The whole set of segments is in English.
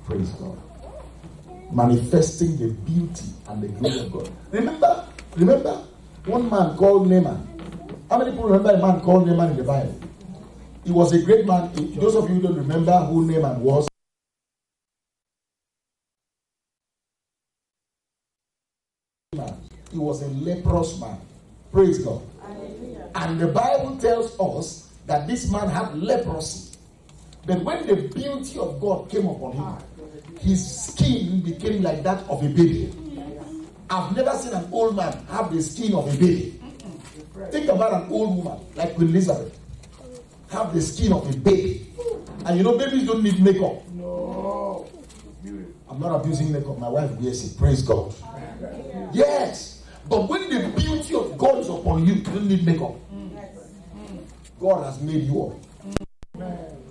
Praise God. Manifesting the beauty and the glory of God. Remember one man called Naaman. How many people remember a man called Naaman in the Bible? He was a great man. Those of you who don't remember who Naaman was, he was a leprous man. Praise God. Hallelujah. And the Bible tells us that this man had leprosy. But when the beauty of God came upon him, his skin became like that of a baby. I've never seen an old man have the skin of a baby. Think about an old woman like Queen Elizabeth. Have the skin of a baby. And you know babies don't need makeup. No. I'm not abusing makeup. My wife wears it. Praise God. Yes. But when the beauty of God is upon you, you don't need makeup. God has made you up.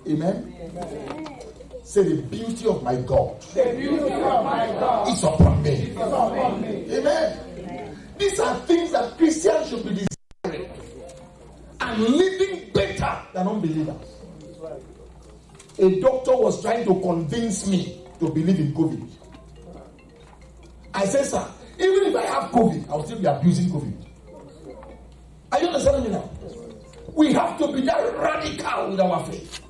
Amen. Say the beauty of my God. The beauty of my God is upon me. Is upon me. Amen. These are things that Christians should be desiring and living better than unbelievers. A doctor was trying to convince me to believe in COVID. I said, sir, even if I have COVID, I'll still be abusing COVID. Are you understanding me now? We have to be that radical with our faith.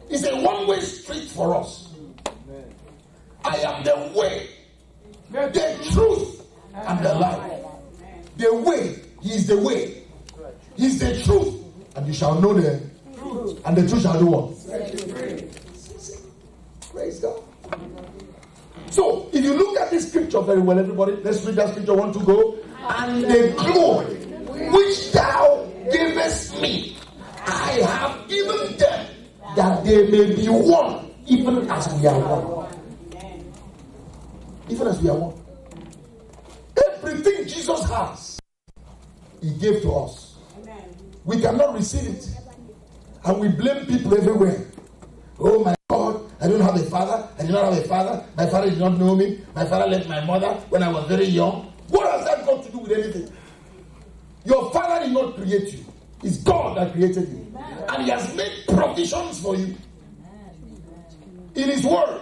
It's a one-way street for us. I am the way, the truth, and the life. The way, He is the way. He is the truth. And you shall know the truth. And the truth shall do what? Praise God. So, if you look at this scripture very well, everybody, let's read that scripture. 1, 2, go. And the glory which thou gavest me, I have given them, that they may be one, even as we are one. Even as we are one. Everything Jesus has, He gave to us. We cannot receive it. And we blame people everywhere. Oh my God, I don't have a father. I did not have a father. My father did not know me. My father left my mother when I was very young. What has that got to do with anything? Your father did not create you. It's God that created you. And He has made provisions for you. In His word.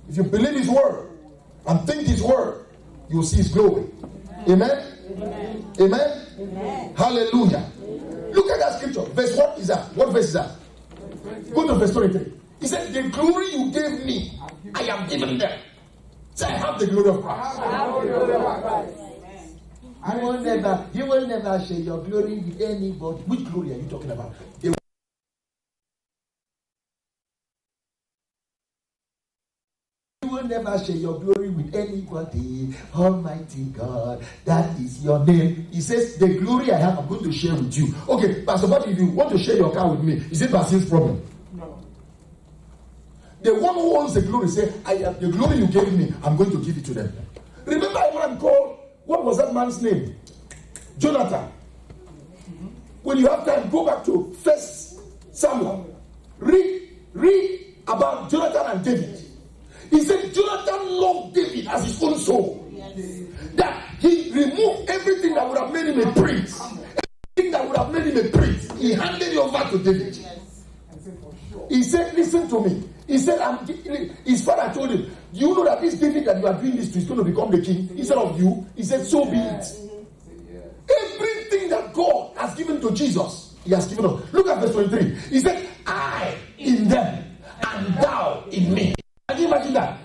If you believe His word and think His word, you will see His glory. Amen? Amen? Amen? Amen. Hallelujah. Look at that scripture. Verse what is that? What verse is that? Go to verse 23. He said, the glory you gave me, I have given them. So I have the glory of Christ. You will never share your glory with anybody. Which glory are you talking about? You will never share your glory with anybody. Almighty God, that is your name. He says, the glory I have, I'm going to share with you. Okay, Pastor, but if you want to share your car with me, is it Basil's problem? No. The one who owns the glory says, I have the glory you gave me, I'm going to give it to them. Remember a man called, what was that man's name? Jonathan. When you have time, go back to 1 Samuel. Read about Jonathan and David. He said Jonathan loved David as his own soul. Yes. That he removed everything that would have made him a prince. Everything that would have made him a prince. He handed it over to David. Yes. He said, listen to me. He said, his father told him, you know that this David that you are doing this to is going to become the king instead of you. He said, so be it. Everything that God has given to Jesus, He has given us. Look at verse 23. He said, I in them and thou in me. Can you imagine that?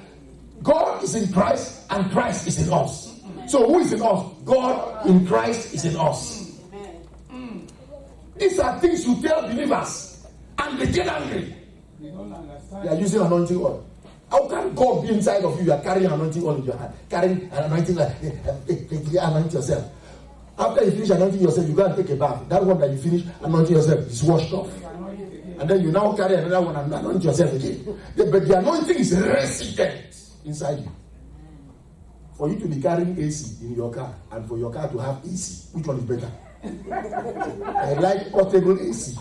God is in Christ and Christ is in us. So who is in us? God in Christ is in us. These are things you tell believers and they get angry. They are using anointing oil. How can God be inside of you? You are carrying anointing oil in your hand. Carrying an anointing like anoint yourself. After you finish anointing yourself, you go and take a bath. That one that you finish anointing yourself is washed off. And then you now carry another one and anoint yourself again. But the anointing is resident inside you. For you to be carrying AC in your car and for your car to have AC, which one is better? I like portable AC.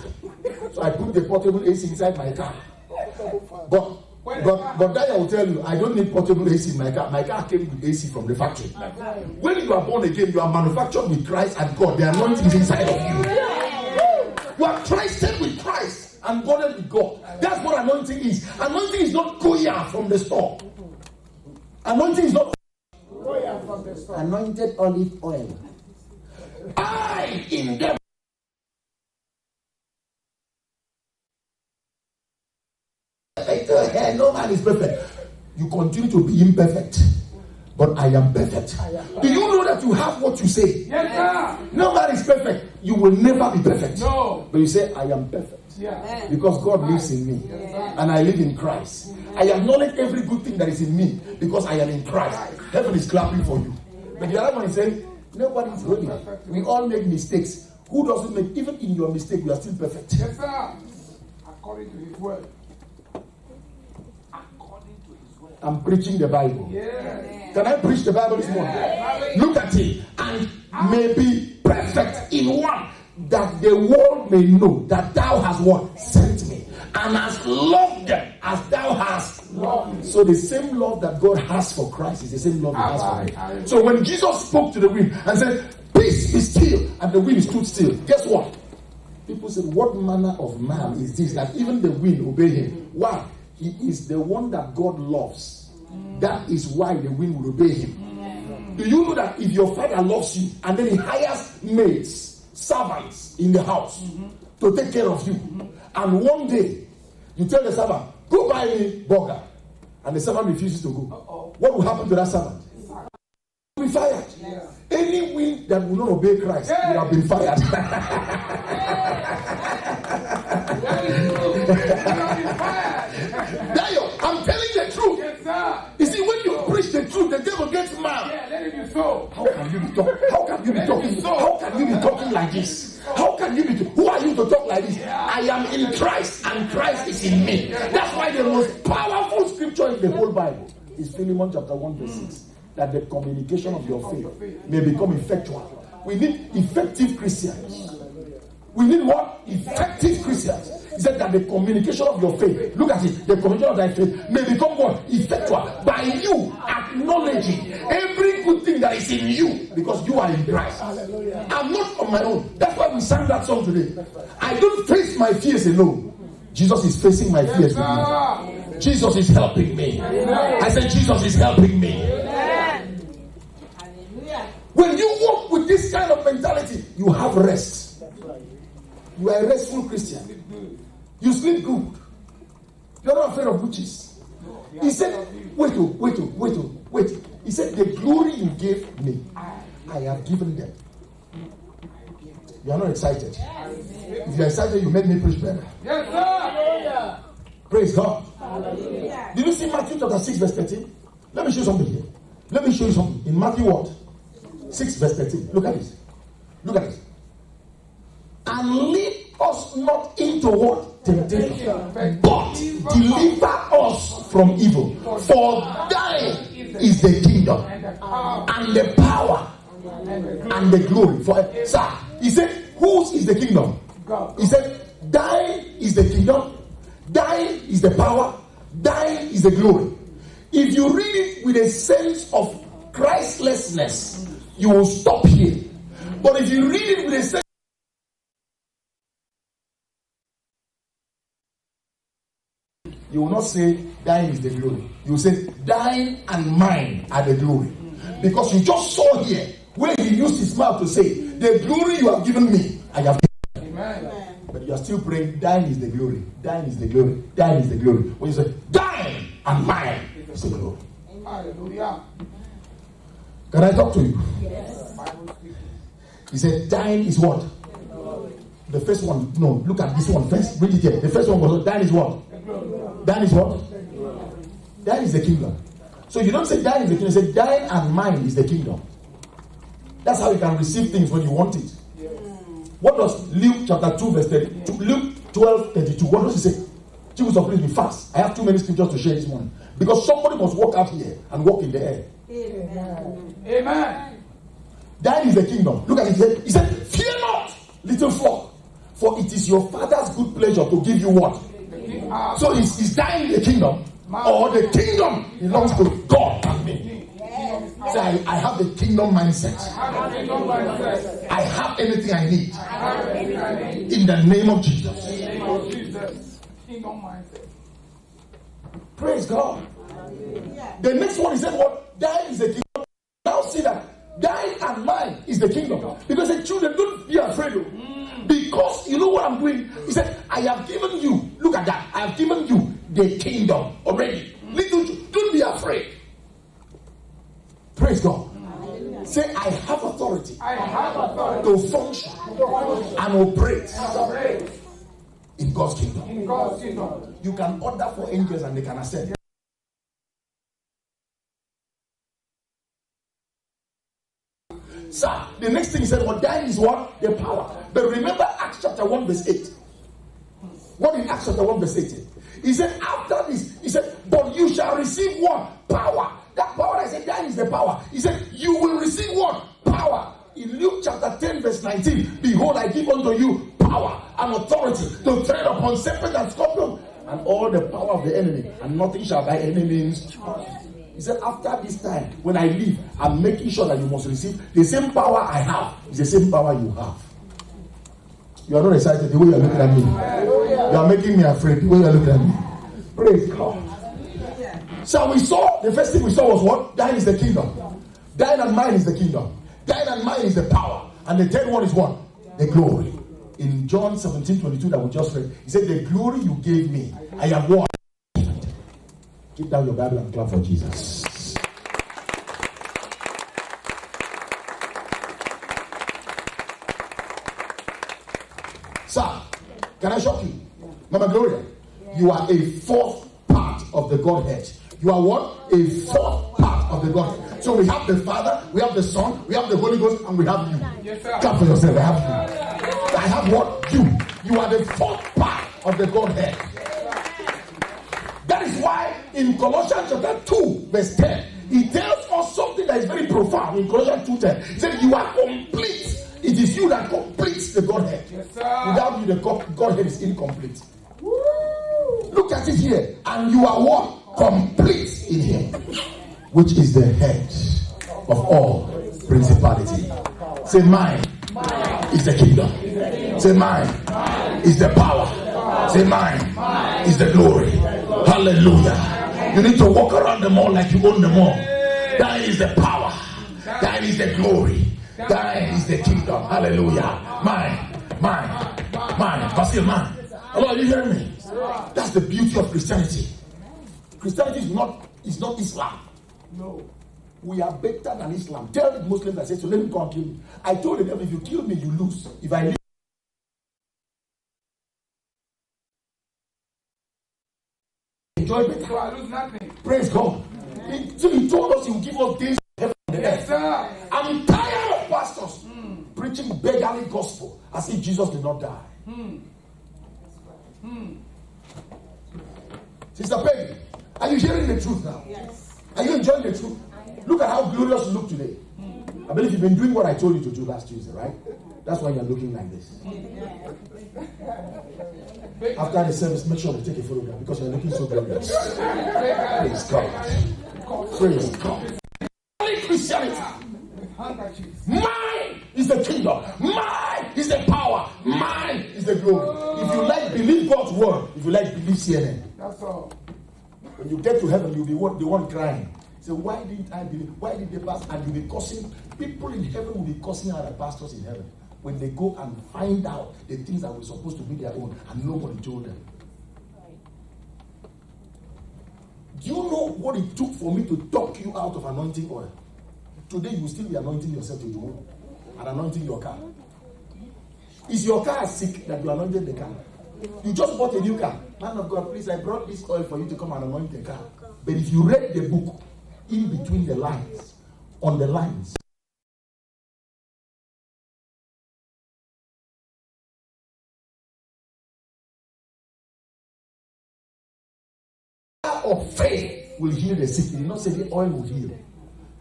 So I put the portable AC inside my car. But that I will tell you, I don't need portable AC in my car. My car came with AC from the factory. When you are born again, you are manufactured with Christ and God. The anointing is inside of you. You are Christed with Christ. and bonded with God. That's what anointing is. Anointing is not Goya from the store. Anointing is not Goya from the store. Anointed olive oil. I in them. No man is perfect. You continue to be imperfect, but I am perfect. Do you know that you have what you say? Yes, sir. No man is perfect. You will never be perfect. No. But you say, I am perfect. Yeah. Because God lives in me. And I live in Christ. I acknowledge every good thing that is in me because I am in Christ. Heaven is clapping for you. But the other one is saying, nobody is holy. We all make mistakes. Who doesn't make? Even in your mistake, you are still perfect. Yes, sir. According to his word. I'm preaching the Bible. Yes. Can I preach the Bible this morning? Look at it. And may be perfect in one, that the world may know that thou hast what? Sent me. And hast loved them as thou hast loved. So the same love that God has for Christ is the same love he has for me. So when Jesus spoke to the wind and said, peace be still, and the wind stood still, guess what? People said, what manner of man is this that even the wind obey him? Why? He is the one that God loves. That is why the wind will obey him. Do you know that if your father loves you and then he hires maids, servants in the house to take care of you, and one day you tell the servant, go buy me burger, and the servant refuses to go, what will happen to that servant? He will be fired. Any wind that will not obey Christ will have been fired. I'm telling the truth. Yes, sir. You see, when you preach the truth, the devil gets mad. Yeah, let it be so. How can you be talking? How can you be talking? How can you be talking like this? How can you be? Who are you to talk like this? I am in Christ, and Christ is in me. That's why the most powerful scripture in the whole Bible is Philemon chapter 1 verse 6. That the communication of your faith may become effectual. We need effective Christians. We need what? Effective Christians. He said that the communication of your faith, look at it, the communication of thy faith may become what? Effectual. By you acknowledging every good thing that is in you because you are in Christ. I'm not on my own. That's why we sang that song today. I don't face my fears alone. Jesus is facing my fears with me. Jesus is helping me. I said Jesus is helping me. When you walk with this kind of mentality, you have rest. You are a restful Christian. You sleep good. You're not afraid of witches. He said, wait. He said, the glory you gave me, I have given them. You are not excited. If you are excited, you make me preach better. Yes, sir. Praise God. Hallelujah. Did you see Matthew chapter 6 verse 13? Let me show you something here. Let me show you something. In Matthew what? 6 verse 13. Look at this. Look at this. And lead us not into what? Temptation. But deliver us from evil. For thine is the kingdom and the power and the glory. For sir, he said, whose is the kingdom? He said, thine is the kingdom, thine is the power, thine is the glory. If you read it with a sense of Christlessness, you will stop here. But if you read it with a sense, you will not say thine is the glory. You will say thine and mine are the glory. Because you just saw here where he used his mouth to say, the glory you have given me, I have given. Amen. But you are still praying, thine is the glory, thine is the glory, thine is the glory. When you say thine and mine is the glory. Hallelujah. Can I talk to you? Yes. He said, thine is what? The first one, no, look at this one first. Read it here. The first one was, thine is what? Thine is what? Thine is the kingdom. So you don't say thine is the kingdom, you say thine and mine is the kingdom. That's how you can receive things when you want it. Yes. What does Luke chapter 2 verse 32, Luke 12:32, what does he say? Jesus, please be fast. I have too many scriptures to share this morning. Because somebody must walk out here and walk in the air. Amen. Amen. Thine is the kingdom. Look at it. He said, fear not, little flock, for it is your Father's good pleasure to give you what? So is thine the kingdom? Or the kingdom belongs to God and me? So I have the kingdom mindset. I have everything I need. In the name of Jesus. kingdom mindset. Praise God. The next one, he said, what? Thine is the kingdom. Now see that thine and mine is the kingdom. Because the children, don't be afraid of. Because you know what I'm doing? He said, I have given you, look at that, I have given you the kingdom already. Don't be afraid. Praise God. Say, I have authority. I have authority to function and operate in God's kingdom. in God's kingdom. You can order for angels and they can ascend. Sir, the next thing he said, what thine is what? The power. But remember Acts chapter 1 verse 8. What in Acts chapter 1 verse 8? He said, after this, he said, but you shall receive what? Power. That power, I said, thine is the power. He said, you will receive what? Power. In Luke chapter 10 verse 19, behold, I give unto you power and authority to tread upon serpents and scorpions and all the power of the enemy, and nothing shall by any means harm you. He said, after this time, when I leave, I'm making sure that you must receive the same power I have. It's the same power you have. You are not excited the way you are looking at me. You are making me afraid the way you are looking at me. Praise God. So we saw, the first thing we saw was what? Thine is the kingdom. Thine and mine is the kingdom. Thine and mine is the power. And the third one is what? The glory. In John 17:22 that we just read, he said, the glory you gave me, I have what? Keep down your Bible and clap for Jesus. Sir, can I shock you? Mama Gloria, you are a fourth part of the Godhead. You are what? A fourth part of the Godhead. So we have the Father, we have the Son, we have the Holy Ghost, and we have you. Yes, sir. Clap for yourself. I have you. I have what? You. You are the fourth part of the Godhead. That is why in Colossians chapter 2 verse 10, he tells us something that is very profound. In Colossians 2:10, he said, you are complete. It is you that completes the Godhead. Yes, sir. Without you, the Godhead is incomplete. Look at it here. And you are what? Complete in him, which is the head of all principality. Say, mine is the kingdom. Say, mine is the power. Say, mine is the glory. Hallelujah. You need to walk around them all like you own them all. That is the power. That is the glory. That is the kingdom. Hallelujah. Mine. Basil, mine. Hello, are you hearing me? That's the beauty of Christianity. Christianity is not Islam. No. We are better than Islam. Tell the Muslims that say, so let me go and kill you. I told them, if you kill me, you lose. If I leave, enjoy better. So I lose nothing. Praise God. So he told us he will give us things from heaven and Yes, earth. sir. I'm tired of pastors preaching beggarly gospel as if Jesus did not die. Sister Peggy, are you hearing the truth now? Yes. Are you enjoying the truth? Look at how glorious you look today. I believe you've been doing what I told you to do last Tuesday, right? That's why you're looking like this. After the service, make sure you take a photograph because you're looking so glorious. Praise God. Praise God. Christianity. Mine is the kingdom. Mine is the power. Mine is the glory. If you like, believe God's word. If you like, believe CNN. That's all. When you get to heaven, you'll be the one crying. Say, why didn't I believe? Why did the pastor? And you'll be cursing. People in heaven will be cursing out the pastors in heaven when they go and find out the things that were supposed to be their own and nobody told them. Do you know what it took for me to talk you out of anointing oil? Today you will still be anointing yourself to the moon and anointing your car. Is your car sick that you anointed the car? You just bought a new car. Man of God, please, I brought this oil for you to come and anoint the car. But if you read the book, in between the lines, on the lines, of faith will heal the sick. He did not say the oil will heal.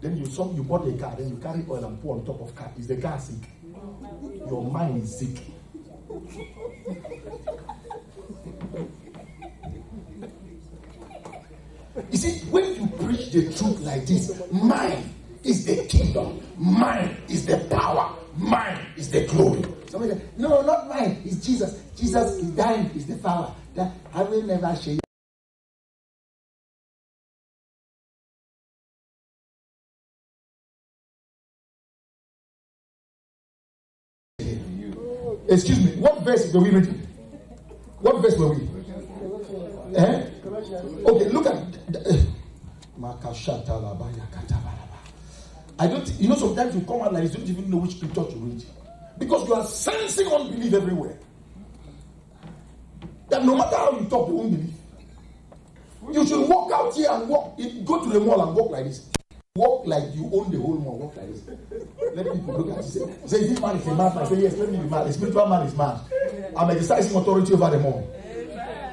Then you bought a car, then you carry oil and pour on top of car. Is the car sick? Your mind is sick. You see, when you preach the truth like this, mine is the kingdom, mine is the power, mine is the glory. Somebody said, no, not mine, it's Jesus. Jesus is dying, is the power. That I will never share. Excuse me, what verse were we reading? What verse were we? Okay, look at I don't, you know, sometimes you come out like you don't even know which scripture to read because you are sensing unbelief everywhere. That no matter how you talk, you won't believe. You should walk out here and walk. Go to the mall and walk like this. Walk like you own the whole mall. Walk like this. Let people look at you. Say, this man is a madman. I say, yes, let me be mad. The spiritual man is mad. I'm exercising authority over the mall.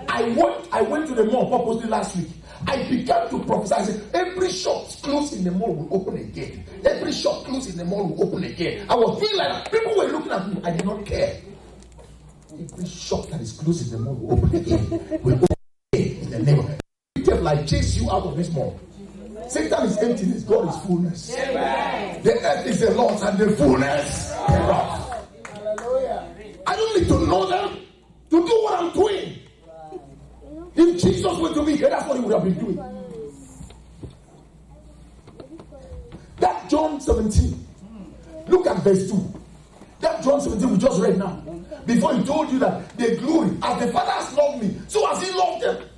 I went to the mall purposely last week. I began to prophesy. I said, every shop closed in the mall will open again. Every shop closed in the mall will open again. I was feeling like that. People were looking at me. I did not care. Every shop that is closed in the mall will open again. Will open again in the name of God. Like chase you out of this mall. Satan is emptiness, God is fullness. Amen. The earth is the Lord's and the fullness thereof. I don't need to know them to do what I'm doing. If Jesus were to be here, that's what he would have been doing. That John 17. Look at verse 2. That John 17 we just read now. Before he told you that the glory, as the Father has loved me, so has he loved them.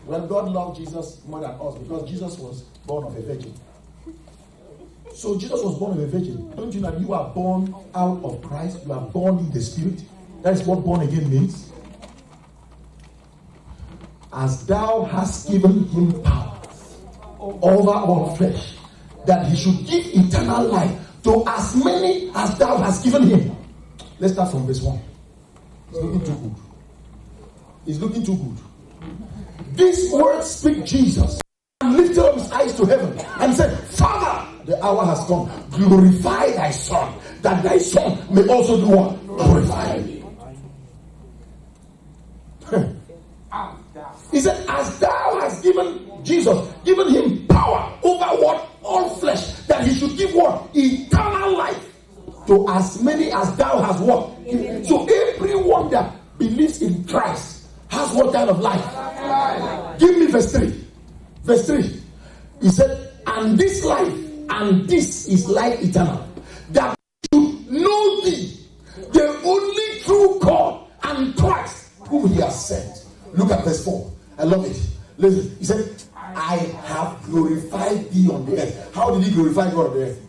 Well, God loved Jesus more than us because Jesus was born of a virgin. So Jesus was born of a virgin. Don't you know that you are born out of Christ? You are born in the Spirit. That is what born again means. As thou hast given him power over all flesh, that he should give eternal life to as many as thou hast given him. Let's start from verse 1. It's looking too good. It's looking too good. These words speak Jesus and lifted up his eyes to heaven and said, Father, the hour has come. Glorify thy Son, that thy Son may also do what? Glorify me. He said, as thou hast given Jesus, given him power over what? All flesh, that he should give what? Eternal life to as many as thou hast what? So everyone that believes in Christ has what kind of life? Give me verse 3. Verse 3. He said, and this life, and this is life eternal, that you know thee, the only true God, and Christ, whom he has sent. Look at verse 4. I love it. Listen. He said, I have glorified thee on the earth. How did he glorify God on the earth?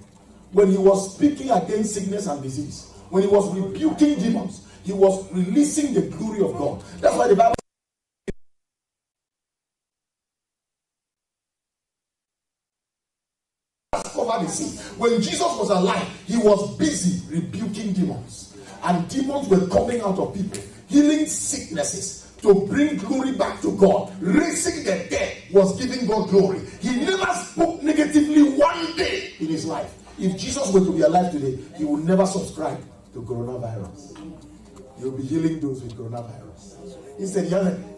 When he was speaking against sickness and disease, when he was rebuking demons, he was releasing the glory of God. That's why the Bible covered the sea. When Jesus was alive, he was busy rebuking demons. And demons were coming out of people, healing sicknesses, to bring glory back to God. Raising the dead was giving God glory. He never spoke negatively one day in his life. If Jesus were to be alive today, he would never subscribe to coronavirus. He will be healing those with coronavirus. He said,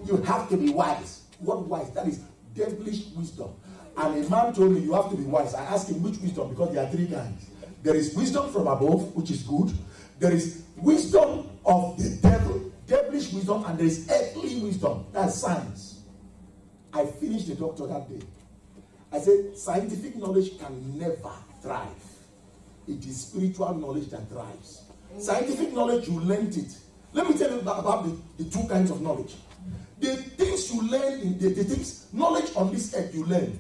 you have to be wise. What wise? That is devilish wisdom. And a man told me, you have to be wise. I asked him, which wisdom? Because there are three kinds. There is wisdom from above, which is good. There is wisdom of the devil, devilish wisdom, and there is earthly wisdom. That's science. I finished the doctor that day. I said, scientific knowledge can never thrive. It is spiritual knowledge that thrives. Scientific knowledge, you learned it. Let me tell you about the two kinds of knowledge. The things you learn, in the things, knowledge on this earth you learn.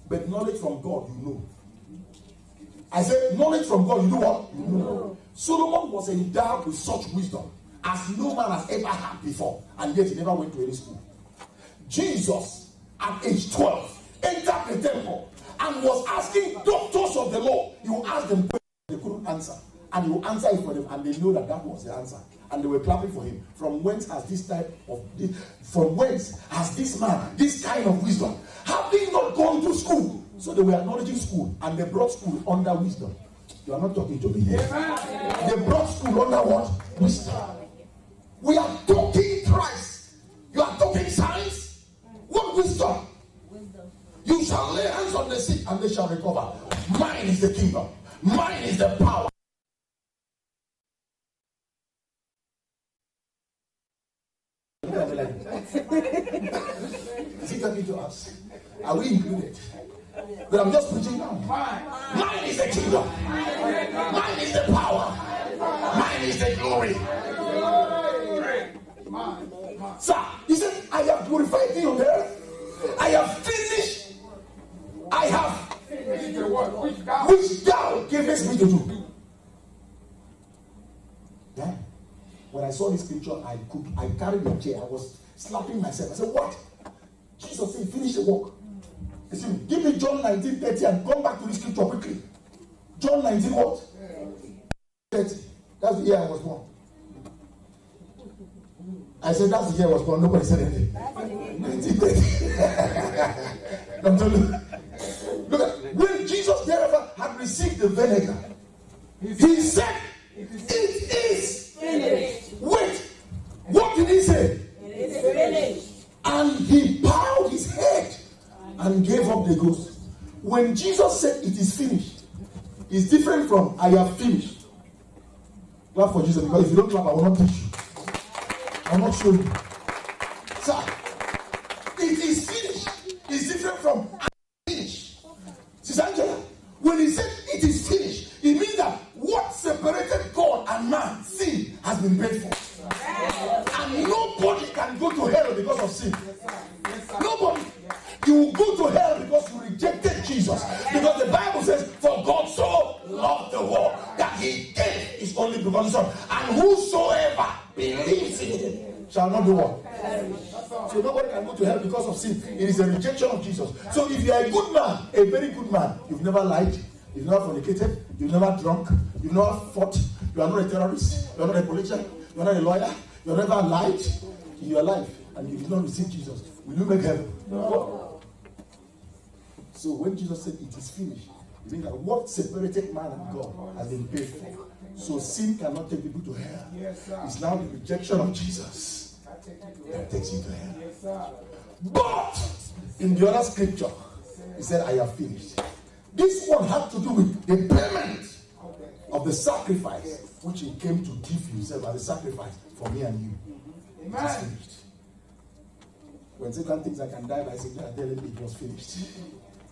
But knowledge from God, you know. I said, knowledge from God, you know what? You know. Solomon was endowed with such wisdom as no man has ever had before, and yet he never went to any school. Jesus, at age 12, entered the temple and was asking doctors of the law. He would ask them questions they couldn't answer, and he would answer it for them, and they know that that was the answer, and they were clapping for him. From whence has this man this kind of wisdom? Have they not gone to school? So they were acknowledging school, and they brought school under wisdom. You are not talking to me here. They brought school under what? Wisdom. We are talking Christ. You are talking science. What wisdom? You shall lay hands on the sick and they shall recover. Mine is the kingdom. Mine is the power. Is he talking to us? Are we included? But I'm just preaching now. Mine is the kingdom. Mine is the power. Mine is the glory. Sir, he said, I have glorified thee on the earth. I have finished. I have finished the work which thou gavest me to do. Yeah. When I saw this picture, I carried a chair. I was slapping myself. I said, what? Jesus said, finish the work. He said, give me John 19:30 and come back to this scripture quickly. John 19 what? 30. That's the year I was born. I said, that's the year I was born. Nobody said anything. 1930. I'm telling you. Look at, when Jesus therefore had received the vinegar, he said, it is finished. Wait, what did he say? It is finished. And he bowed his head and gave up the ghost. When Jesus said it is finished, it's different from I have finished. Clap for Jesus, because if you don't clap, I will not teach you. I will not show you. Sir, it is finished. It's different from I finished. Sister Angela, when he said it is finished, it means that what separated God and man, sin, has been paid for. And nobody can go to hell because of sin. Nobody. You will go to hell because you rejected Jesus. Because the Bible says, for God so loved the world that he gave his only begotten Son. And whosoever believes in him shall not do what? So nobody can go to hell because of sin. It is a rejection of Jesus. So if you are a good man, a very good man, you've never lied, you've never fornicated, you've never drunk, you've never fought, you are not a terrorist, you are not a politician, you are not a lawyer, you have never lied in your life, and you did not receive Jesus, will you make heaven? No. So when Jesus said it is finished, it means that what separated man and God has been paid for. So sin cannot take people to hell. It's now the rejection of Jesus that takes you to hell. But in the other scripture, he said, I have finished. This one had to do with the payment of the sacrifice which he came to give himself as a sacrifice for me and you. It is finished. When Satan thinks I can die by sickness, I tell him it was finished.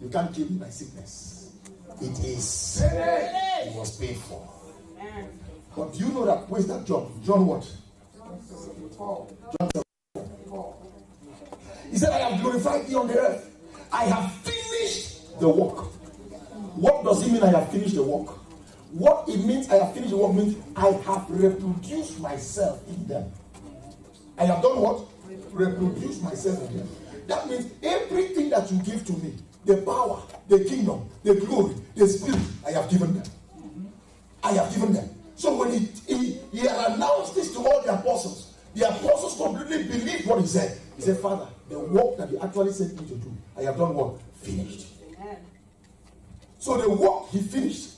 You can't kill me by sickness. It is. It was paid for. But do you know that? Where's that John? John what? John 4. He said, I have glorified thee on the earth. I have finished the work. What does it mean I have finished the work? What it means I have finished the work means I have reproduced myself in them. I have done what? Reproduced myself in them. That means everything that you give to me, the power, the kingdom, the glory, the spirit, I have given them. I have given them. So when he announced this to all the apostles completely believed what he said. He said, Father, the work that you actually sent me to do, I have done what? Finished. Amen. So the work he finished.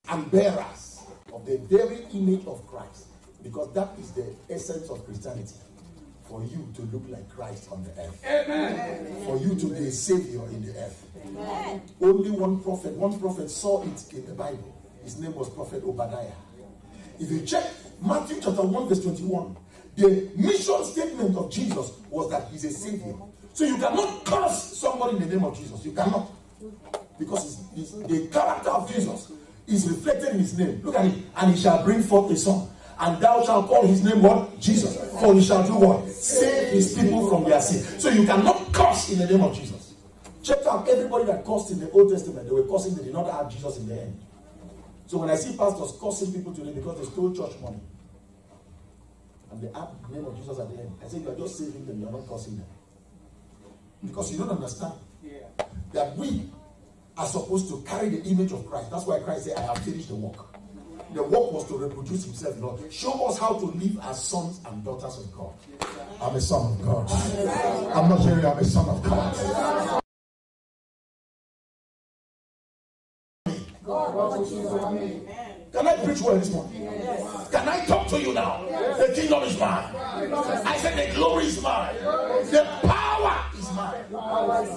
And bearers of the very image of Christ, because that is the essence of Christianity, for you to look like Christ on the earth. Amen. For you to be a savior in the earth. Amen. Only one prophet saw it in the Bible. His name was Prophet Obadiah. If you check Matthew chapter 1 verse 21, the mission statement of Jesus was that he's a savior. So you cannot curse somebody in the name of Jesus. You cannot. Because the character of Jesus is reflected in his name. Look at it. And he shall bring forth a son. And thou shalt call his name what? Jesus. For he shall do what? Save his people from their sin. So you cannot curse in the name of Jesus. Check out everybody that cursed in the Old Testament. They were cursing, they did not have Jesus in the end. So when I see pastors cursing people today because they stole church money, and they add the name of Jesus at the end, I say you are just saving them, you are not cursing them. Because you don't understand that we are supposed to carry the image of Christ. That's why Christ said, I have finished the work. The work was to reproduce himself, Lord. Show us how to live as sons and daughters of God. I'm a son of God. I'm not hearing I'm a son of God. Can I preach well this morning? Yes. Can I talk to you now? Yes. The kingdom is mine. I said the glory is mine. The power is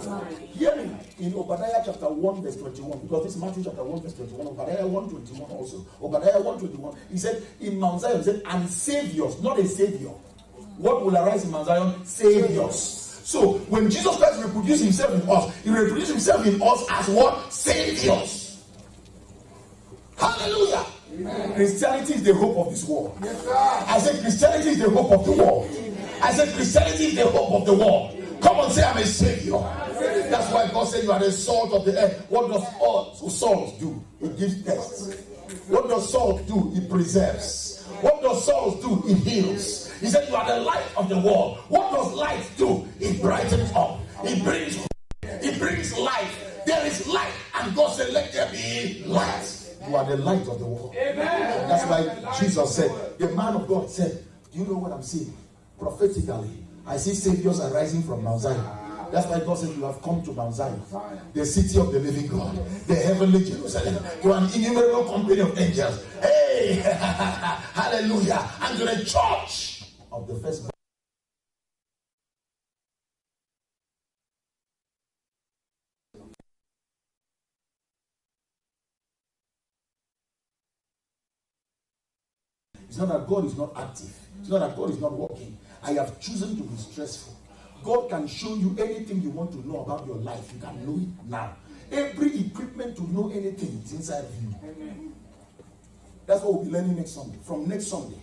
mine. Hear me. in Obadiah chapter 1 verse 21, because this is Matthew chapter 1 verse 21, Obadiah 1:21 also. Obadiah 1:21, he said, in Mount Zion, he said, and saviors, not a savior. What will arise in Mount Zion? Saviors. So when Jesus Christ reproduced himself in us, he reproduced himself in us as what? Saviors. Hallelujah. Amen. Christianity is the hope of this world. Yes, I said Christianity is the hope of the world. I said Christianity is the hope of the world. Come on, say I'm a savior. That's why God said you are the salt of the earth. What does salt do? It gives taste. What does salt do? It preserves. What does salt do? It heals. He said you are the light of the world. What does light do? It brightens up. It brings life. There is light. And God said, let there be light. You are the light of the world. Amen. That's why Jesus said, the man of God said, do you know what I'm saying? Prophetically, I see saviors are rising from Mount Zion. That's why God said you have come to Mount Zion, the city of the living God, the heavenly Jerusalem, to an innumerable company of angels. Hey, hallelujah. And to the church of the first. It's not that God is not active. It's not that God is not working. I have chosen to be stressful. God can show you anything you want to know about your life. You can know it now. Every equipment to know anything is inside of you. Amen. That's what we'll be learning next Sunday. From next Sunday,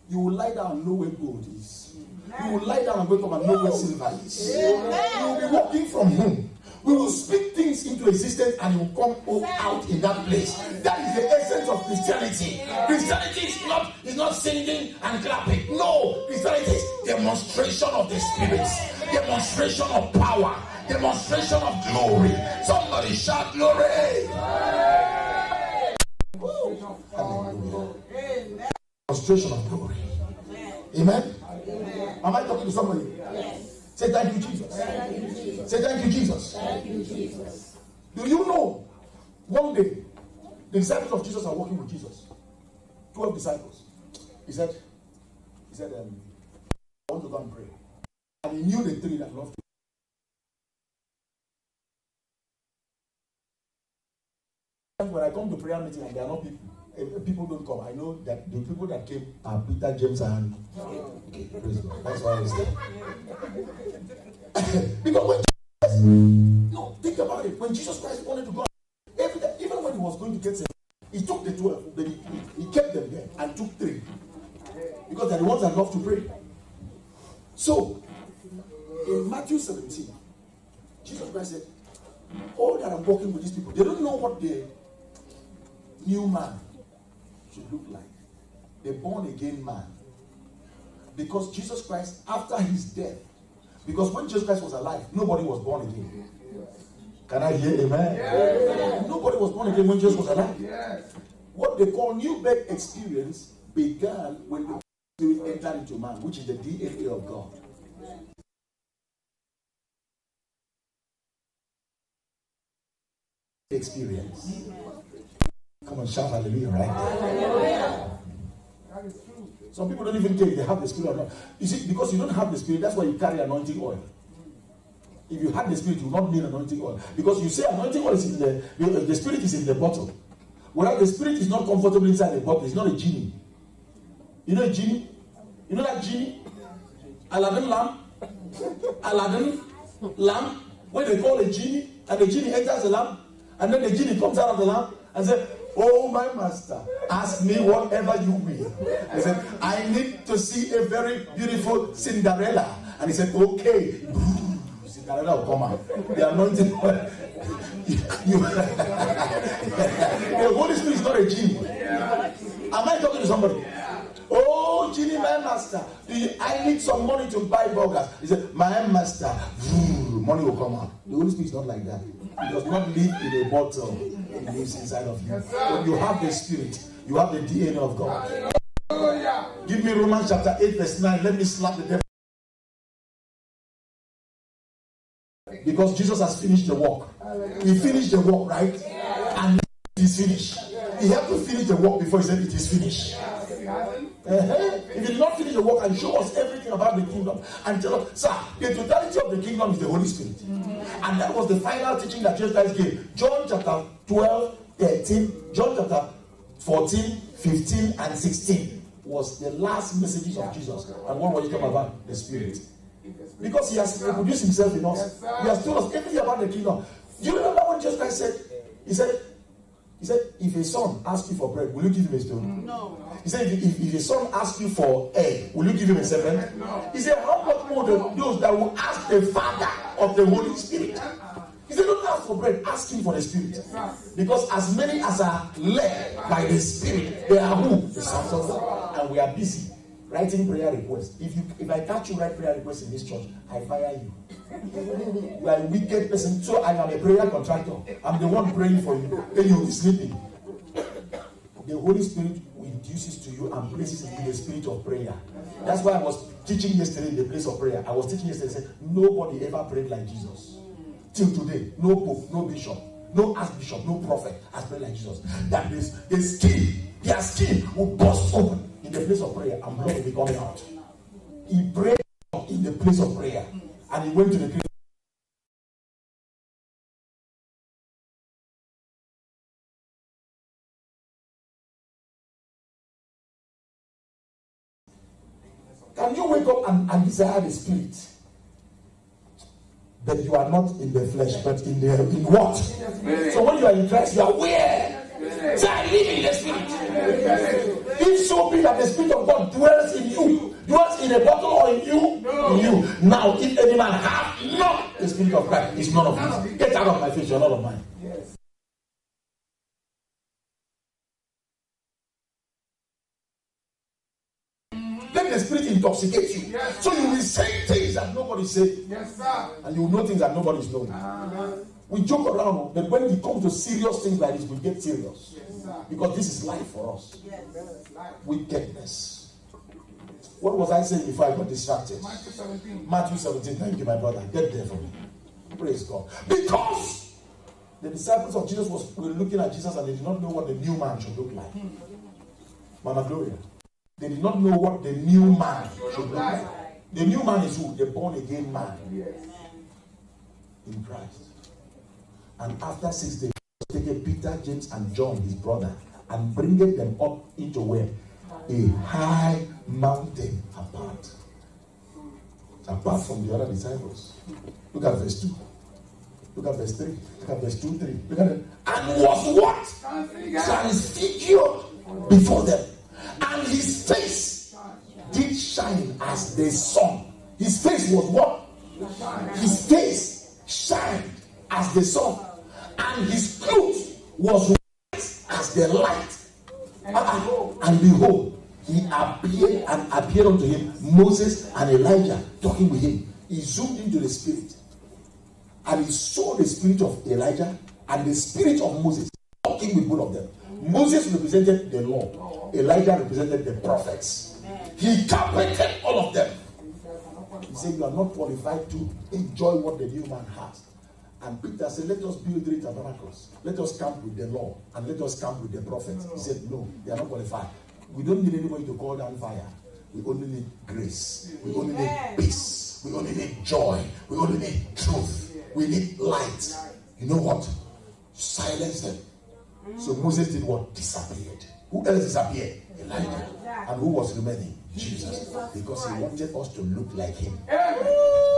you will lie down and know where gold is. You will lie down and wake up and know where silver is. Amen. You will be walking from home. We will speak things into existence and you will come out in that place. That is the essence of Christianity. Christianity is not singing and clapping. No, Christianity is demonstration of the Spirit, demonstration of power, demonstration of glory. Somebody shout glory. Hallelujah. Demonstration of glory. Amen. Am I talking to somebody? Yes. Say thank you, Jesus. Thank you, Jesus. Say thank you, Jesus. Thank you, Jesus. Do you know, one day, the disciples of Jesus are walking with Jesus. 12 disciples. He said, I want to go and pray. And he knew the three that loved him. When I come to prayer meeting and there are not people don't come. I know that the people that came are Peter, James, and praise God. That's why I was there. Because when Jesus, think about it. When Jesus Christ wanted to go, even when he was going to get saved, he took the 12, but he kept them there and took 3. Because they're the ones that love to pray. So, in Matthew 17, Jesus Christ said, all that I'm walking with these people, they don't know what the new man should look like. The born again man. Because Jesus Christ, after his death, because when Jesus Christ was alive, nobody was born again. Can I hear amen? Yes. Nobody was born again when Jesus was alive. Yes. What they call new birth experience began when the Spirit entered into man, which is the DNA of God. Experience. Come on, shout hallelujah, right? Hallelujah. That is true. Some people don't even care if they have the Spirit or not. You see, because you don't have the Spirit, that's why you carry anointing oil. If you had the Spirit, you will not need anointing oil. Because you say anointing oil is in the Spirit is in the bottle. Whereas the Spirit is not comfortable inside the bottle. It's not a genie. You know a genie? You know that genie? Aladdin lamp? Aladdin lamp? When they call a genie, and the genie enters the lamp, and then the genie comes out of the lamp, and says, oh, my master, ask me whatever you will. I said, I need to see a very beautiful Cinderella. And he said, okay. Cinderella will come out. The anointing. The Holy Spirit is not a genie. Am I talking to somebody? Oh, genie, my master, I need some money to buy burgers. He said, my master, money will come out. The Holy Spirit is not like that. He does not live in a bottle. It lives inside of you. When you have the Spirit, you have the DNA of God. Give me Romans chapter 8 verse 9. Let me slap the devil. Because Jesus has finished the work. He finished the work, right? And it is finished. He had to finish the work before he said it is finished. If you did not finish the work and show us everything about the kingdom and tell us, sir, the totality of the kingdom is the Holy Spirit. And that was the final teaching that Jesus Christ gave. John chapter 12, 13, John chapter 14, 15, and 16 was the last messages of Jesus. And what was he talking about? The Spirit. Because he has reproduced himself in us. He has told us everything about the kingdom. Do you remember what Jesus Christ said? He said, if a son asks you for bread, will you give him a stone? No. He said, if a son asks you for egg, will you give him a serpent? No. He said, how much more those that will ask the Father of the Holy Spirit? He said, don't ask for bread, ask him for the Spirit. Because as many as are led by the Spirit, they are who? The sons of God. And we are busy writing prayer requests. If I catch you write prayer requests in this church, I fire you. You are a wicked person. So I am a prayer contractor. I'm the one praying for you. Then you'll be sleeping. The Holy Spirit induces to you and places in you the spirit of prayer. That's why I was teaching yesterday in the place of prayer. I was teaching yesterday, said nobody ever prayed like Jesus. Till today, no pope, no bishop, no archbishop, no prophet has prayed like Jesus. That is their skin will burst open in the place of prayer and blood will be coming out. He prayed in the place of prayer and he went to the grave. Can you wake up and desire the Spirit? That you are not in the flesh, but in what? So when you are in Christ, you are where? So I live in the Spirit. If so be that the Spirit of God dwells in you, dwells in a bottle or in you, in you. Now, if any man have not the Spirit of Christ, he's none of his. Get out of my face, you're not of mine. Let the Spirit intoxicate you. Yes. So you will say things that nobody says. Yes, sir. And you will know things that nobody's knowing. We joke around, but when it comes to serious things like this, we get serious. Yes, because this is life for us. Yes. Wickedness. What was I saying before I got distracted? Matthew 17. Matthew 17. Thank you, my brother. Get there for me. Praise God. Because the disciples of Jesus were looking at Jesus and they did not know what the new man should look like. Mama Gloria. They did not know what the new man should look like. The new man is who? The born again man. Yes. In Christ. And after 6 days, he took Peter, James, and John, his brother, and bringing them up into where? A high mountain apart. Apart from the other disciples. Look at verse 2. Look at verse 3. Look at verse 2, 3. Look at it. And was what? Transfigured before them. And his face did shine as the sun. His face was what? His face shined as the sun. And his clothes was white as the light. And behold, he appeared unto him Moses and Elijah talking with him. He zoomed into the spirit. And he saw the spirit of Elijah and the spirit of Moses talking with both of them. Moses represented the law. Elijah represented the prophets. He carpeted all of them. He said, you are not qualified to enjoy what the new man has. And Peter said, let us build 3 tabernacles. Let us camp with the law and let us camp with the prophets. He said, no, they are not qualified. We don't need anybody to call down fire. We only need grace. We only need peace. We only need joy. We only need truth. We need light. You know what? Silence them. So Moses did what? Disappeared. Who else disappeared? Elijah. And who was remaining? Jesus. Because he wanted us to look like him.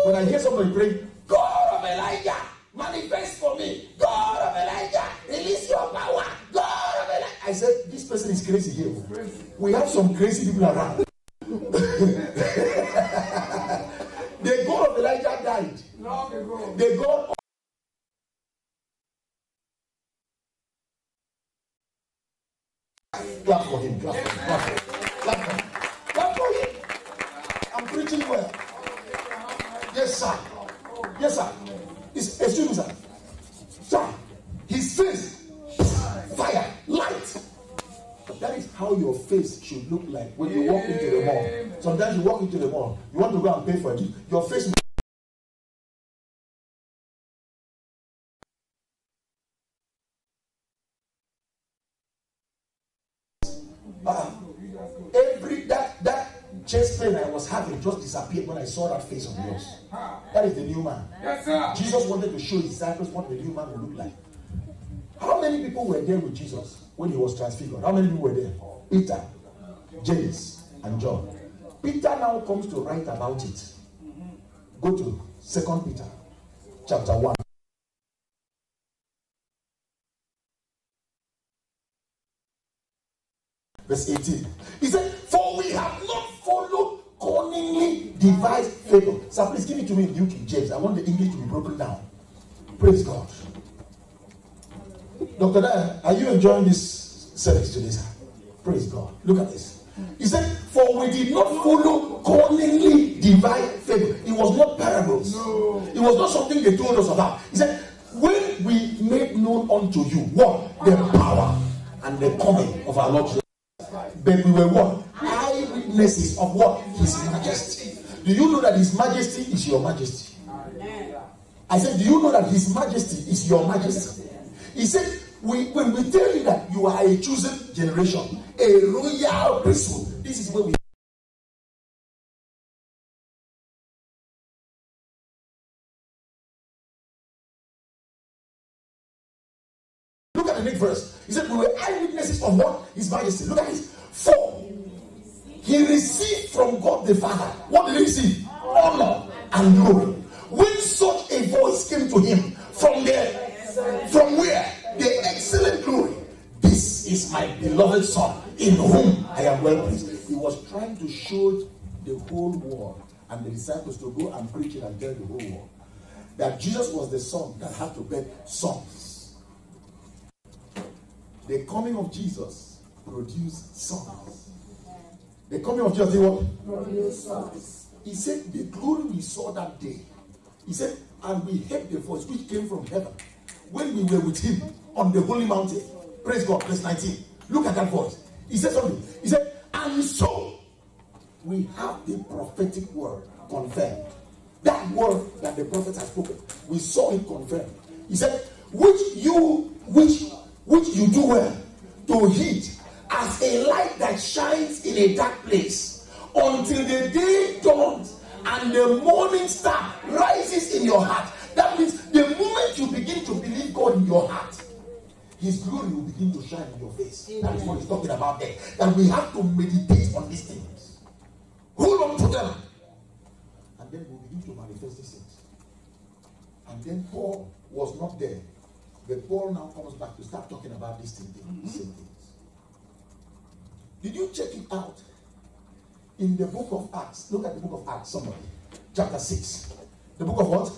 When I hear somebody pray, God of Elijah, manifest for me. God of Elijah, release your power. God of Elijah. I said, this person is crazy here. We have some crazy people around. The God of Elijah died. Long ago. The God of clap for him, clap for him, clap for him, clap for him, clap for him. I'm preaching well. Yes, sir. Yes, sir. Excuse me, sir. Sir, his face, fire, light. That is how your face should look like when you walk into the mall. Sometimes you walk into the mall, you want to go and pay for it. Your face. chest pain I was having just disappeared when I saw that face of yours. That is the new man. Yes, sir. Jesus wanted to show his disciples what the new man would look like. How many people were there with Jesus when he was transfigured? How many people were there? Peter, James, and John. Peter now comes to write about it. Go to 2 Peter chapter 1. Verse 18. He said, for we have not followed cunningly devised fable. So please give it to me in New King James. I want the English to be broken down. Praise God. Dr. Daya, are you enjoying this service today, sir? Praise God. Look at this. He said, for we did not follow cunningly devised fable. It was not parables. No. It was not something they told us about. He said, when we made known unto you what? The power and the coming of our Lord Jesus. But we were what? Eyewitnesses of what? His majesty. Do you know that his majesty is your majesty? I said, do you know that his majesty is your majesty? He said, when we tell you that you are a chosen generation, a royal priesthood, this is where we. Look at the next verse. He said, we were eyewitnesses of what? His majesty. Look at this. For he received from God the Father. What did he receive? Honor and glory. When such a voice came to him from where? The excellent glory. This is my beloved Son, in whom I am well pleased. He was trying to show the whole world and the disciples to go and preach it and tell the whole world that Jesus was the Son that had to bear sons. The coming of Jesus produced sons. The coming of Jesus did what? Produced sons. He said, the glory we saw that day. He said, and we heard the voice which came from heaven when we were with him on the holy mountain. Praise God. Verse 19. Look at that voice. He said something. He said, and so we have the prophetic word confirmed. That word that the prophet has spoken, we saw it confirmed. He said, which you do well to heed as a light that shines in a dark place until the day dawns and the morning star rises in your heart. That means the moment you begin to believe God in your heart, his glory will begin to shine in your face. That is what he's talking about there. That we have to meditate on these things. Hold on to them. And then we'll begin to manifest these things. And then Paul was not there. But Paul now comes back to start talking about these same things. Did you check it out? In the book of Acts. Look at the book of Acts, somebody. Chapter 6. The book of what?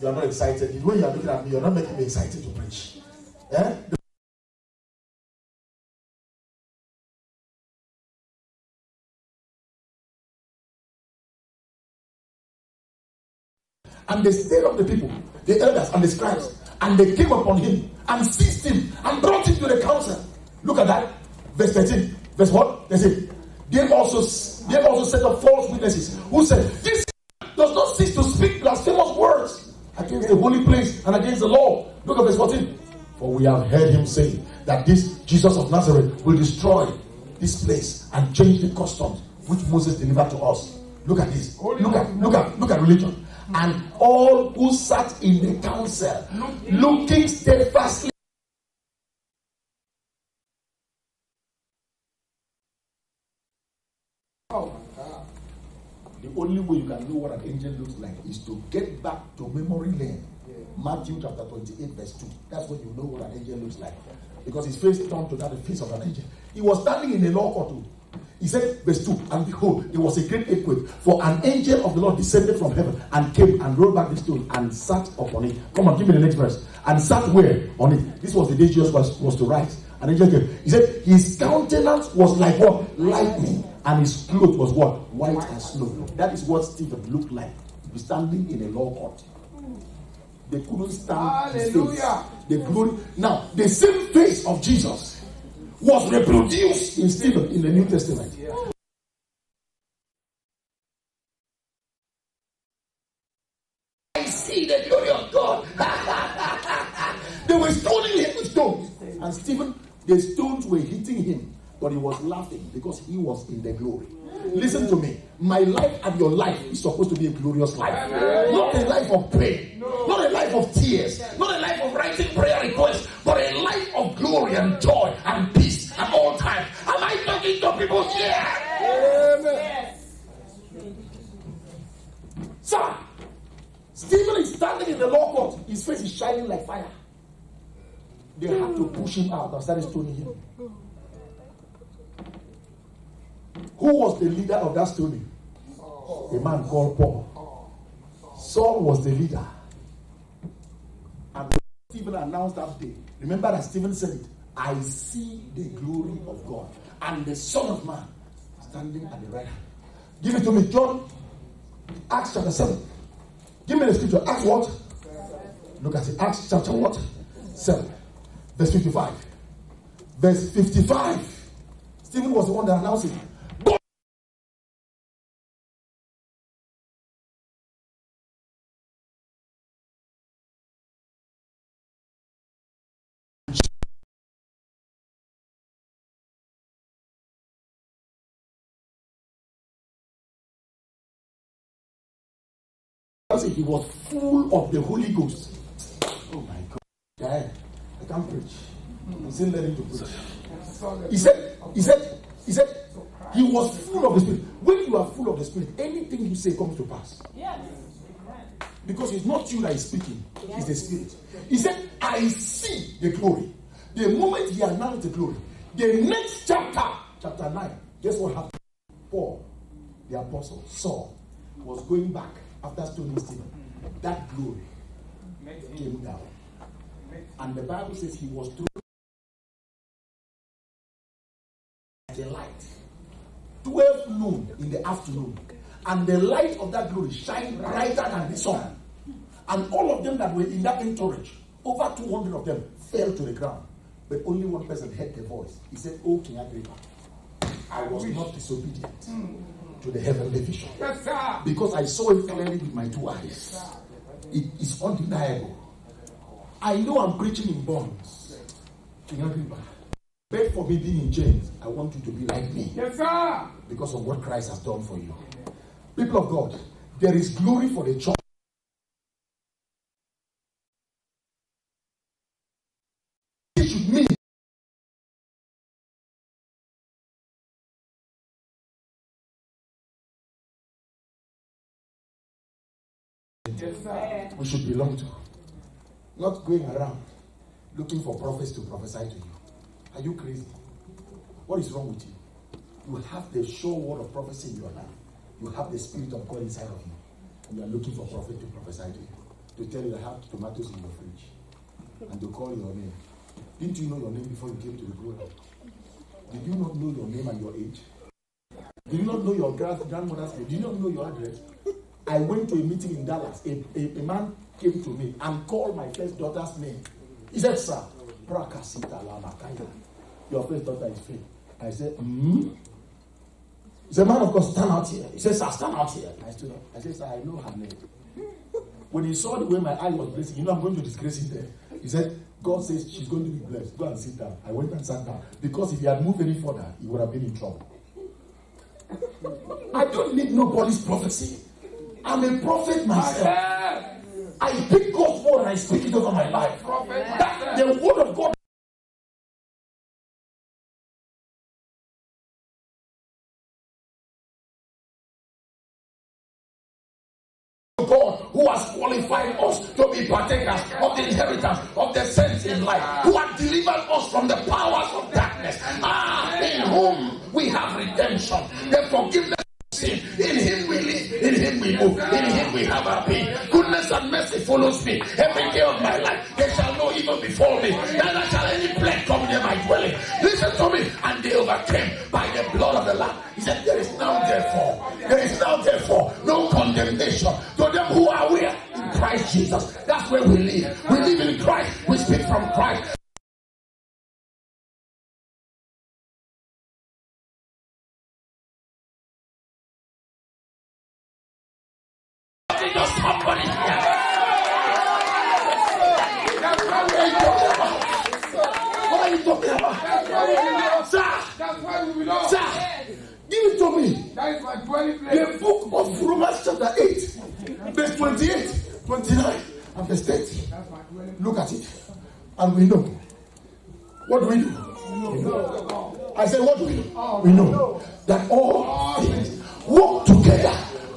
You are not excited. The way you are looking at me, you are not making me excited to preach. Eh? And they stirred up the people, the elders and the scribes, and they came upon him and seized him and brought him to the council. Look at that. Verse 13. Verse what? They say, they also set up false witnesses who said, this does not cease to speak blasphemous words against the holy place and against the law. Look at verse 14. For we have heard him say that this Jesus of Nazareth will destroy this place and change the customs which Moses delivered to us. Look at this. Look at religion. And all who sat in the council looking steadfastly. The only way you can know what an angel looks like is to get back to memory lane. Matthew chapter 28 verse 2. That's when you know what an angel looks like. Because his face turned to that the face of an angel. He was standing in a law court too. He said, verse 2, and behold, there was a great earthquake, for an angel of the Lord descended from heaven and came and rolled back the stone and sat upon it. Come on, give me the next verse. And sat where? On it. This was the day Jesus was to rise. An angel came. He said, his countenance was like what? Lightning. And his clothes was what? White as snow. That is what Stephen looked like. He was standing in a law court. They couldn't stand his face. The glory. Now, the same face of Jesus was reproduced in Stephen in the New Testament. I see the glory of God. They were stoning him with stones. And Stephen, the stones were hitting him but he was laughing because he was in the glory. Listen to me. My life and your life is supposed to be a glorious life. Not a life of pain. Not a life of tears. Not a life of writing prayer requests. But a life of glory and joy and peace at all times. Am I talking to people here? Yes. Sir, Stephen is standing in the law court. His face is shining like fire. They had to push him out and started stoning him. Who was the leader of that stoning? A man called Paul. Saul was the leader. And Stephen announced that day. Remember that Stephen said it. I see the glory of God and the Son of Man standing at the right hand. Give it to me, John. Acts chapter 7. Give me the scripture. Acts what? Look at it. Acts chapter what? 7. Verse 55. Verse 55. Stephen was the one that announced it. He was full of the Holy Ghost. Oh my God. Dad, I can't preach. He's still learning to preach. He said, he was full of the Spirit. When you are full of the Spirit, anything you say comes to pass. Yes. Because it's not you that is speaking, it's the Spirit. He said, I see the glory. The moment he announced the glory, the next chapter 9, guess what happened? Paul, the apostle, Saul, was going back after stoning Stephen. That glory came down. And the Bible says he was thrown like a light. 12 noon in the afternoon. And the light of that glory shined brighter than the sun. And all of them that were in that entourage, over 200 of them, fell to the ground. But only one person heard the voice. He said, "Oh, King Agrippa, I was not disobedient to the heavenly vision. Yes, sir. Because I saw it clearly with my 2 eyes. It is undeniable. I know I'm preaching in bonds. King Agrippa, beg for me being in chains. I want you to be like me. Yes, sir. Because of what Christ has done for you. People of God, there is glory for the church. It should mean we should belong to. Not going around looking for prophets to prophesy to you. Are you crazy? What is wrong with you? You have the sure word of prophecy in your life. You have the Spirit of God inside of you. And you are looking for a prophet to prophesy to you. To tell you I have tomatoes in your fridge. And to call your name. Didn't you know your name before you came to the glory? Did you not know your name and your age? Did you not know your grandmother's name? Did you not know your address? I went to a meeting in Dallas. A man came to me and called my first daughter's name. He said, "Sir, your first daughter is fake." I said, He said, "Man of God, stand out here." He said, "Sir, stand out here." I stood up. I said, "Sir, I know her name." When he saw the way my eye was blazing, I'm going to disgrace him there. He said, "God says she's going to be blessed. Go and sit down." I went and sat down. Because if he had moved any further, he would have been in trouble. I don't need nobody's prophecy. I'm a prophet myself. I pick God's word and I speak it over my life. That the word of God. God who has qualified us to be partakers of the inheritance of the saints in life, who has delivered us from the powers of darkness, in whom we have redemption, the forgiveness of sin. In him we live, in him we move, in him we have our being. Goodness and mercy follows me every day of my life. They shall no evil befall me, neither shall any plague come near my dwelling. Listen to me. And they overcame by the blood of the Lamb. He said, there is now therefore no condemnation to them who are where? In Christ Jesus. That's where we live. We live in Christ. We speak from Christ. Somebody here. What are you you talking about? Sir, That's why we belong. sir, give it to me. That is my dwelling place. The book of Romans chapter 8, verse 28, 29, and verse 30. That's my dwelling place. Look at it. And we know. What do we do? I said, what do we do? We know that all things work together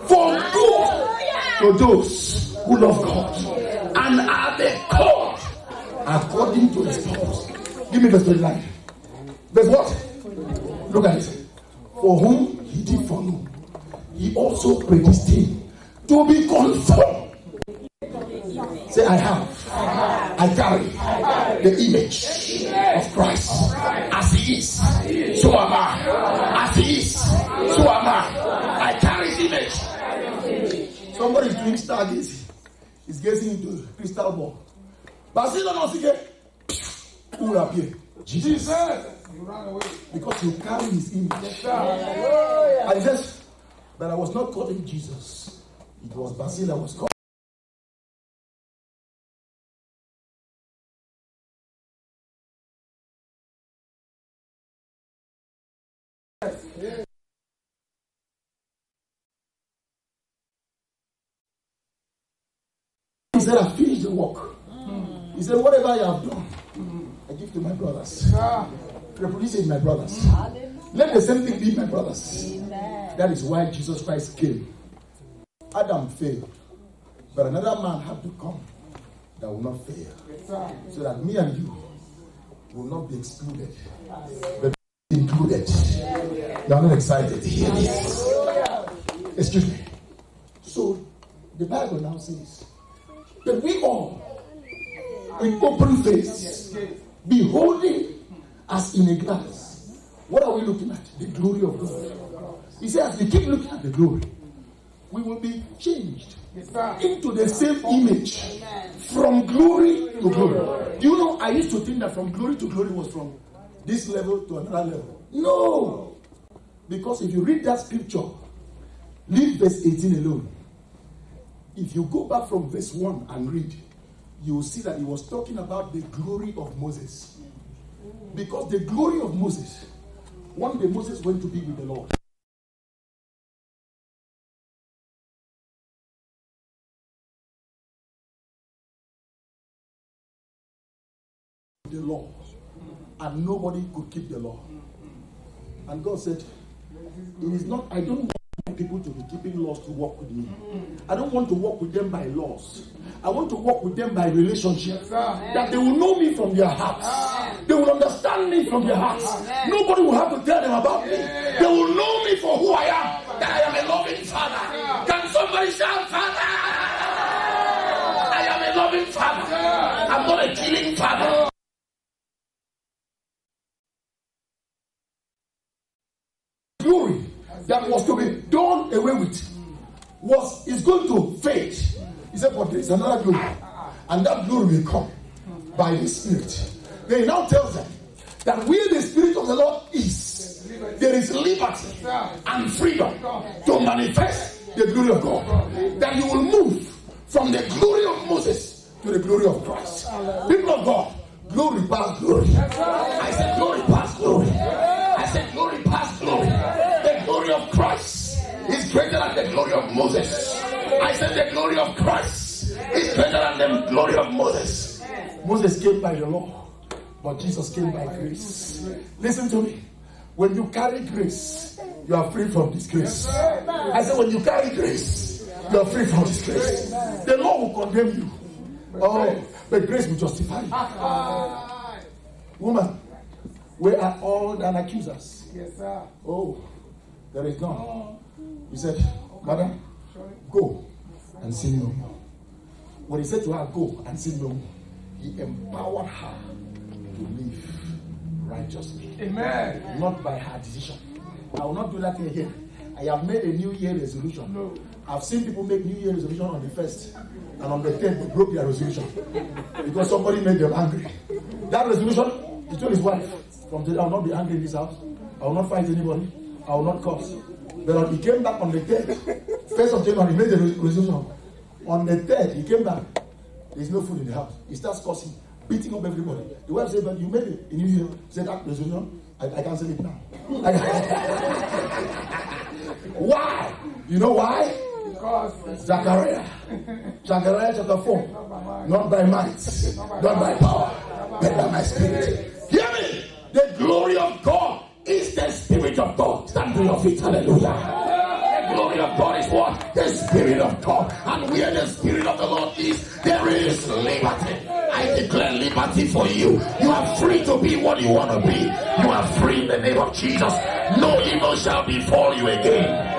for good to those who love God and are the called according to his purpose. Give me verse 29. Verse what? Look at it. For whom he did foreknow, he also predestined to be conformed. Say, I carry the image of Christ. As he is, so am I. As he is, so am I. I carry his image. Somebody is doing stargazing. He's gazing into a crystal ball. But see, who will appear? Jesus. You ran away. Because you carry his image. I just, but I was not calling Jesus. It was Basil I was calling. He said, I finished the work. He said, whatever I have done, I give to my brothers. Reproduce it, my brothers. Let the same thing be my brothers. That is why Jesus Christ came. Adam failed, but another man had to come that will not fail. So that me and you will not be excluded, but be included. You are not excited to hear this. Excuse me. So the Bible now says that we all, with open face, beholding as in a glass. What are we looking at? The glory of God. He said, as we keep looking at the glory, we will be changed into the same image from glory to glory. Do you know, I used to think that from glory to glory was from this level to another level. No! Because if you read that scripture, leave verse 18 alone. If you go back from verse 1 and read, you will see that he was talking about the glory of Moses. Because the glory of Moses, one day Moses went to be with the Lord. The law, and nobody could keep the law. And God said, it is not, I don't want people to be keeping laws to walk with me. I don't want to walk with them by laws. I want to walk with them by relationship. That they will know me from their hearts. They will understand me from their hearts. Nobody will have to tell them about me. They will know me for who I am. That I am a loving father. Can somebody shout, Father? I am a loving father. I'm not a killing father. Glory that was to be done away with is going to fade. He said, but there is another glory, and that glory will come by the Spirit. Then he now tells them that where the Spirit of the Lord is, there is liberty and freedom to manifest the glory of God. That you will move from the glory of Moses to the glory of Christ. People of God, glory past glory. I said glory past glory. I said glory past glory. The glory of Christ is greater than the glory of Moses. I said the glory of Christ is greater than the glory of Moses. Moses came by the law, but Jesus came by grace. Listen to me. When you carry grace, you are free from disgrace. I said when you carry grace, you are free from disgrace. The law will condemn you. Oh, but grace will justify you. Woman, where are all the accusers? Yes, sir. Oh, there is none. He said, Madam, go and sin no more. When he said to her, go and sin no more, he empowered her to live righteously. Amen. Not by her decision. I will not do that again. I have made a New Year resolution. No. I've seen people make New Year resolution on the 1st, and on the 10th they broke their resolution because somebody made them angry. That resolution, he told his wife, from today I will not be angry in this house. I will not fight anybody. I will not curse. But when he came back on the 3rd, 1st of January, he made the resolution. On the 3rd, he came back. There is no food in the house. He starts cursing. beating up everybody. The wife said, but you made it in New Year. Said that resolution, I can't say it now. Why? You know why? Because Zechariah chapter 4. Not by might, not by power, but by my spirit. Hear me. The glory of God is the spirit of God. Stand to your feet. Hallelujah. The glory of God is what? The spirit of God. And where the spirit of the Lord is, there is liberty. I declare liberty for you. You are free to be what you want to be. You are free in the name of Jesus. No evil shall befall you again.